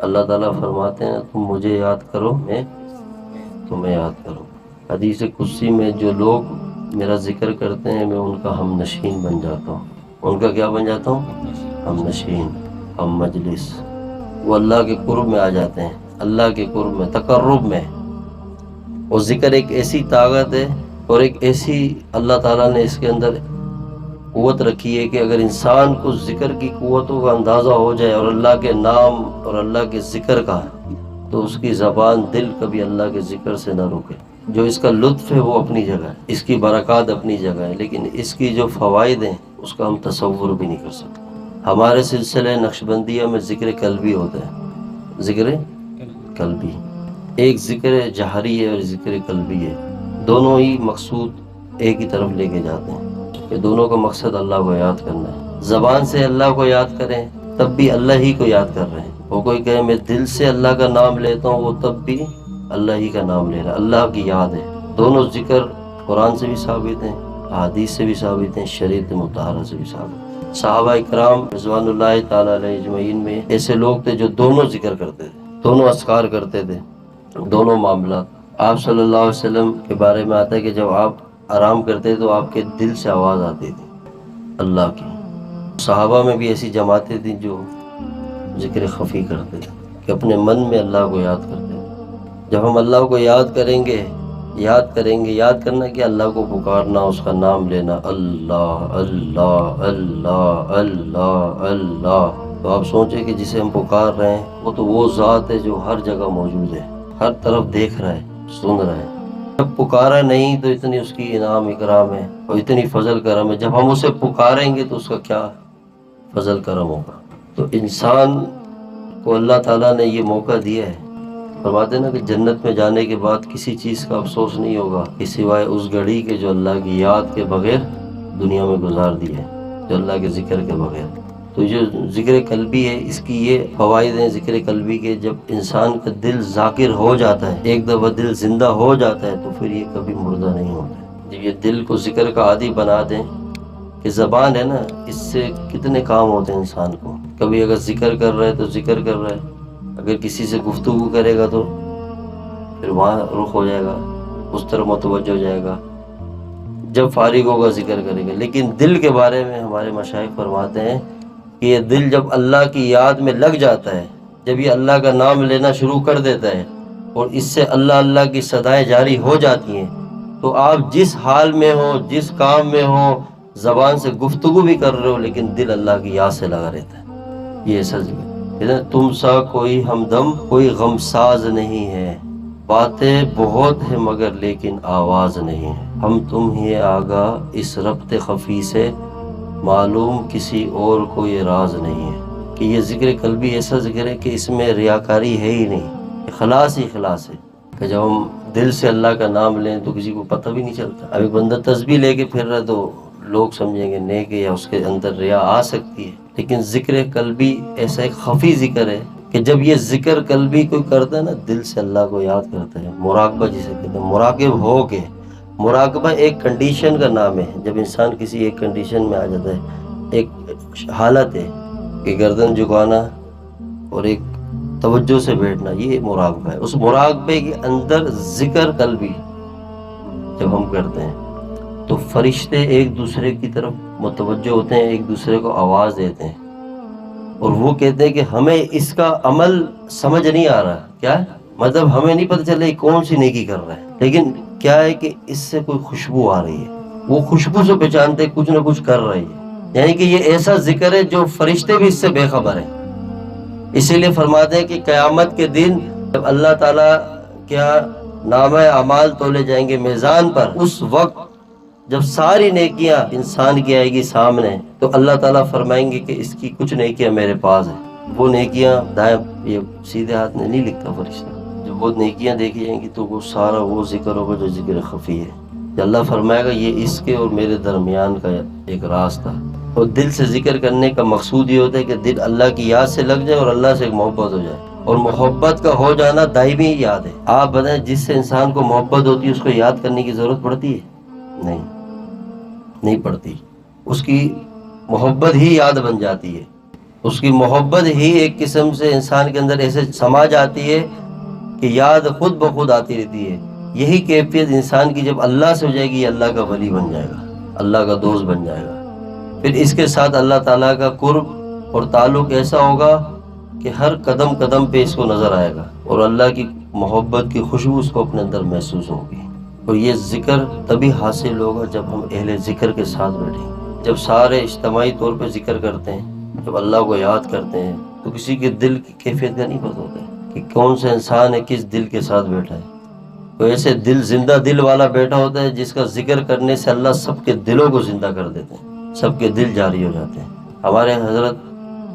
اللہ تعالیٰ فرماتے ہیں تم مجھے یاد کرو میں تمہیں یاد کروں۔ حدیث قدسی میں جو لوگ میرا ذکر کرتے ہیں میں ان کا ہم نشین بن جاتا ہوں۔ ان کا کیا بن جاتا ہوں؟ ہم نشین، ہم مجلس۔ وہ اللہ کے قرب میں آ جاتے ہیں، اللہ کے قرب میں، تقرب میں۔ اور ذکر ایک ایسی طاقت ہے اور ایک ایسی اللہ تعالیٰ نے اس کے اندر قوت رکھی ہے کہ اگر انسان کو ذکر کی قوتوں کا اندازہ ہو جائے اور اللہ کے نام اور اللہ کے ذکر کا، تو اس کی زبان دل کبھی اللہ کے ذکر سے نہ رکے۔ جو اس کا لطف ہے وہ اپنی جگہ ہے، اس کی برکات اپنی جگہ ہے، لیکن اس کی جو فوائد ہیں اس کا ہم تصور بھی نہیں کر سکتے۔ ہمارے سلسلہ نقشبندیہ میں ذکر قلبی ہوتا ہے، ذکر قلبی، ایک ذکر جہری ہے اور ذکر قلبی ہے، دونوں ہی مقصود ایک ہی طرف لے کے جاتے ہیں کہ دونوں کا مقصد اللہ کو یاد کرنا ہے۔ زبان سے اللہ کو یاد کریں تب بھی اللہ ہی کو یاد کر رہے ہیں، وہ کوئی کہے میں دل سے اللہ کا نام لیتا ہوں، وہ تب بھی اللہ ہی کا نام لے رہا ہے، اللہ کی یاد ہے۔ دونوں ذکر قرآن سے بھی ثابت ہیں، احادیث سے بھی ثابت ہیں، شریعت مطہرہ سے بھی ثابت ہیں۔ صحابہ اکرام رضوان اللہ تعالیٰ علیہ اجمعین میں ایسے لوگ تھے جو دونوں ذکر کرتے تھے، دونوں اذکار کرتے تھے، دونوں معاملات۔ آپ صلی اللہ علیہ وسلم کے بارے میں آتا ہے کہ جب آپ آرام کرتے تو آپ کے دل سے آواز آتی تھی اللہ کی۔ صحابہ میں بھی ایسی جماعتیں تھیں جو ذکر خفی کرتے تھے کہ اپنے من میں اللہ کو یاد کرتے تھے۔ جب ہم اللہ کو یاد کریں گے، یاد کرنا کہ اللہ کو پکارنا، اس کا نام لینا، اللہ اللہ اللہ اللہ اللہ۔ تو آپ سوچیں کہ جسے ہم پکار رہے ہیں وہ تو وہ ذات ہے جو ہر جگہ موجود ہے، ہر طرف دیکھ رہا ہے، سن رہا ہے۔ جب پکارا نہیں تو اتنی اس کی انعام اکرام ہے اور اتنی فضل کرم ہے، جب ہم اسے پکاریں گے تو اس کا کیا فضل کرم ہوگا۔ تو انسان کو اللہ تعالیٰ نے یہ موقع دیا ہے، فرماتے ہیں نا کہ جنت میں جانے کے بعد کسی چیز کا افسوس نہیں ہوگا کہ سوائے اس گھڑی کے جو اللہ کی یاد کے بغیر دنیا میں گزار دی ہے، جو اللہ کے ذکر کے بغیر۔ تو جو ذکر قلبی ہے اس کی یہ فوائد ہیں ذکر قلبی کے، جب انسان کا دل ذاکر ہو جاتا ہے، ایک دفعہ دل زندہ ہو جاتا ہے تو پھر یہ کبھی مردہ نہیں ہوتا ہے۔ جب یہ دل کو ذکر کا عادی بنا دیں کہ زبان ہے نا، اس سے کتنے کام ہوتے ہیں انسان کو۔ کبھی اگر ذکر کر رہا ہے تو ذکر کر رہا ہے، اگر کسی سے گفتگو کرے گا تو پھر وہاں رخ ہو جائے گا، اس طرف متوجہ ہو جائے گا، جب فارغ ہوگا ذکر کرے گا۔ لیکن دل کے بارے میں ہمارے مشائخ فرماتے ہیں کہ یہ دل جب اللہ کی یاد میں لگ جاتا ہے، جب یہ اللہ کا نام لینا شروع کر دیتا ہے اور اس سے اللہ اللہ کی صدائیں جاری ہو جاتی ہیں، تو آپ جس حال میں ہو، جس کام میں ہو، زبان سے گفتگو بھی کر رہے ہو لیکن دل اللہ کی یاد سے لگا رہتا ہے۔ یہ ایسا ذکر ہے۔ تم سا کوئی ہمدم کوئی غم ساز نہیں ہے، باتیں بہت ہیں مگر لیکن آواز نہیں ہے، ہم تم ہی آگاہ اس ربط خفی سے، معلوم کسی اور کو یہ راز نہیں ہے۔ کہ یہ ذکر قلبی ایسا ذکر ہے کہ اس میں ریاکاری ہے ہی نہیں، اخلاص ہی اخلاص ہے کہ جب ہم دل سے اللہ کا نام لیں تو کسی کو پتہ بھی نہیں چلتا۔ اب ایک بندہ تسبیح لے کے پھر رہا تو لوگ سمجھیں گے نیک ہے یا اس کے اندر ریا آ سکتی ہے، لیکن ذکر قلبی ایسا ایک خفی ذکر ہے کہ جب یہ ذکر قلبی کوئی کرتا ہے نا، دل سے اللہ کو یاد کرتا ہے، مراقبہ جسے کہتے ہیں، مراقب ہو کے۔ مراقبہ ایک کنڈیشن کا نام ہے، جب انسان کسی ایک کنڈیشن میں آ جاتا ہے، ایک حالت ہے کہ گردن جھکانا اور ایک توجہ سے بیٹھنا، یہ مراقبہ ہے۔ اس مراقبے کے اندر ذکر قلبی جب ہم کرتے ہیں تو فرشتے ایک دوسرے کی طرف متوجہ ہوتے ہیں، ایک دوسرے کو آواز دیتے ہیں اور وہ کہتے ہیں کہ ہمیں اس کا عمل سمجھ نہیں آ رہا، کیا ہے مطلب ہمیں نہیں پتہ چل رہا کون سی نیکی کر رہا ہے، لیکن کیا ہے کہ اس سے کوئی خوشبو آ رہی ہے، وہ خوشبو سے پہچانتے کچھ نہ کچھ کر رہی ہے۔ یعنی کہ یہ ایسا ذکر ہے جو فرشتے بھی اس سے بے خبر ہیں۔ اسی لیے فرماتے ہیں کہ قیامت کے دن جب اللہ تعالیٰ کیا نامہ اعمال تولے جائیں گے میزان پر، اس وقت جب ساری نیکیاں انسان کی آئے گی سامنے تو اللہ تعالیٰ فرمائیں گے کہ اس کی کچھ نیکیاں میرے پاس ہیں۔ وہ نیکیاں دائیں یہ سیدھے ہاتھ میں نہیں لکھتا فرشتہ، جب وہ نیکیاں دیکھی جائیں گی تو وہ سارا وہ ذکر ہوگا جو ذکر خفی ہے۔ اللہ فرمائے گا یہ اس کے اور میرے درمیان کا ایک راستہ۔ اور دل سے ذکر کرنے کا مقصود یہ ہوتا ہے کہ دل اللہ کی یاد سے لگ جائے اور اللہ سے ایک محبت ہو جائے، اور محبت کا ہو جانا دائمی یاد ہے۔ آپ بتائیں جس سے انسان کو محبت ہوتی ہے اس کو یاد کرنے کی ضرورت پڑتی ہے؟ نہیں پڑتی، اس کی محبت ہی یاد بن جاتی ہے۔ اس کی محبت ہی ایک قسم سے انسان کے اندر ایسے سما جاتی ہے کہ یاد خود بخود آتی رہتی ہے۔ یہی کیفیت انسان کی جب اللہ سے ہو جائے گی، یہ اللہ کا ولی بن جائے گا، اللہ کا دوست بن جائے گا۔ پھر اس کے ساتھ اللہ تعالیٰ کا قرب اور تعلق ایسا ہوگا کہ ہر قدم قدم پہ اس کو نظر آئے گا، اور اللہ کی محبت کی خوشبو اس کو اپنے اندر محسوس ہوگی۔ اور یہ ذکر تبھی حاصل ہوگا جب ہم اہل ذکر کے ساتھ بیٹھیں، جب سارے اجتماعی طور پہ ذکر کرتے ہیں، جب اللہ کو یاد کرتے ہیں، تو کسی کے دل کی کیفیت کا نہیں پتہ ہوتا ہے کہ کون سا انسان ہے، کس دل کے ساتھ بیٹھا ہے۔ تو ایسے دل زندہ دل والا بیٹھا ہوتا ہے جس کا ذکر کرنے سے اللہ سب کے دلوں کو زندہ کر دیتے ہیں، سب کے دل جاری ہو جاتے ہیں۔ ہمارے حضرت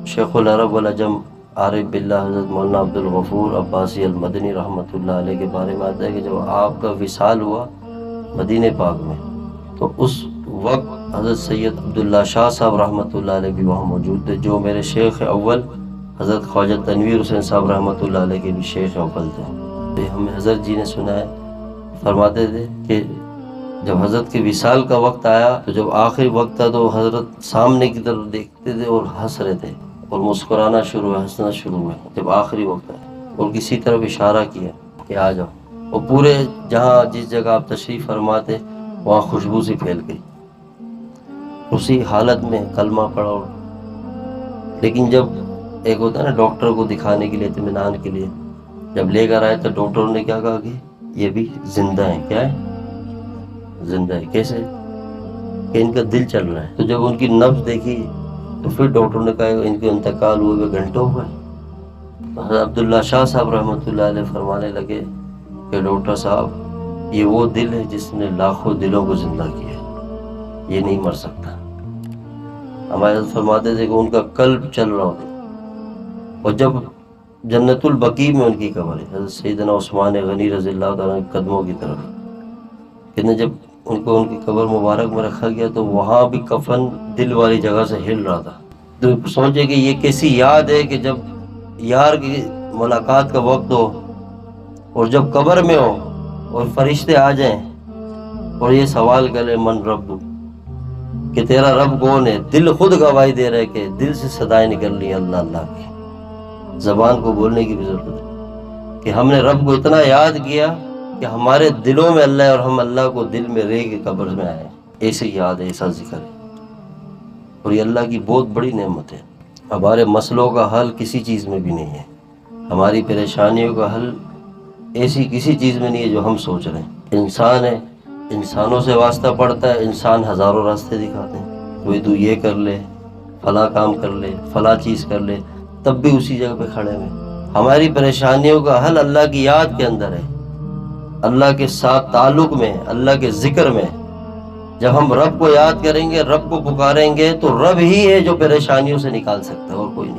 شیخ العرب والعجم عارف باللہ حضرت مولانا عبد الغفور عباسی المدنی رحمۃ اللہ علیہ کے بارے میں آتا ہے کہ جب آپ کا وصال ہوا مدینہ پاک میں، تو اس وقت حضرت سید عبداللہ شاہ صاحب رحمۃ اللہ علیہ بھی وہاں موجود تھے، جو میرے شیخ اول حضرت خواجہ تنویر حسین صاحب رحمۃ اللہ علیہ کے بھی شیخ اول تھے۔ ہمیں حضرت جی نے سنا ہے، فرماتے تھے کہ جب حضرت کے وصال کا وقت آیا تو جب آخری وقت تھا تو حضرت سامنے کی طرف دیکھتے تھے اور ہنس رہے تھے اور مسکرانا شروع ہوئے، ہنسنا شروع ہوئے جب آخری وقت آیا، اور کسی طرف اشارہ کیا کہ آ جاؤ، اور پورے جہاں جس جگہ آپ تشریف فرماتے وہاں خوشبو سی پھیل گئی۔ اسی حالت میں کلمہ پڑھا، لیکن جب ایک ہوتا ہے نا ڈاکٹر کو دکھانے کے لیے اطمینان کے لیے، جب لے کر آئے تو ڈاکٹر نے کیا کہا کہ یہ بھی زندہ ہے۔ کیا ہے؟ زندہ ہے۔ کیسے؟ کہ ان کا دل چل رہا ہے۔ تو جب ان کی نبض دیکھی تو پھر ڈاکٹر نے کہا ان کے انتقال ہوئے گھنٹوں ہوئے۔ حضرت عبداللہ شاہ صاحب رحمۃ اللہ علیہ فرمانے لگے کہ ڈاکٹر صاحب یہ وہ دل ہے جس نے لاکھوں دلوں کو زندہ کیا ہے، یہ نہیں مر سکتا۔ ہمارے حضرت فرماتے تھے کہ ان کا قلب چل رہا ہوتا، اور جب جنت البقیع میں ان کی قبر ہے، حضرت سیدنا عثمان غنی رضی اللہ تعالیٰ کے قدموں کی طرف، کہ جب ان کو ان کی قبر مبارک میں رکھا گیا تو وہاں بھی کفن دل والی جگہ سے ہل رہا تھا۔ تو سوچے کہ یہ کیسی یاد ہے کہ جب یار کی ملاقات کا وقت ہو اور جب قبر میں ہو اور فرشتے آ جائیں اور یہ سوال کرے من رب، کہ تیرا رب کون ہے، دل خود گواہی دے رہے کہ دل سے صدائیں نکل رہی اللہ اللہ کی، زبان کو بولنے کی بھی ضرورت ہے کہ ہم نے رب کو اتنا یاد کیا کہ ہمارے دلوں میں اللہ ہے اور ہم اللہ کو دل میں رہ کے قبر میں آئے۔ ایسی یاد ہے، ایسا ذکر ہے، اور یہ اللہ کی بہت بڑی نعمت ہے۔ ہمارے مسئلوں کا حل کسی چیز میں بھی نہیں ہے، ہماری پریشانیوں کا حل ایسی کسی چیز میں نہیں ہے جو ہم سوچ رہے ہیں۔ انسان ہے، انسانوں سے واسطہ پڑتا ہے، انسان ہزاروں راستے دکھاتے ہیں، کوئی تو یہ کر لے، فلاں کام کر لے، فلاں چیز کر لے، تب بھی اسی جگہ پہ کھڑے ہوئے۔ ہماری پریشانیوں کا حل اللہ کی یاد کے اندر ہے، اللہ کے ساتھ تعلق میں، اللہ کے ذکر میں۔ جب ہم رب کو یاد کریں گے، رب کو پکاریں گے، تو رب ہی ہے جو پریشانیوں سے نکال سکتا ہے، اور کوئی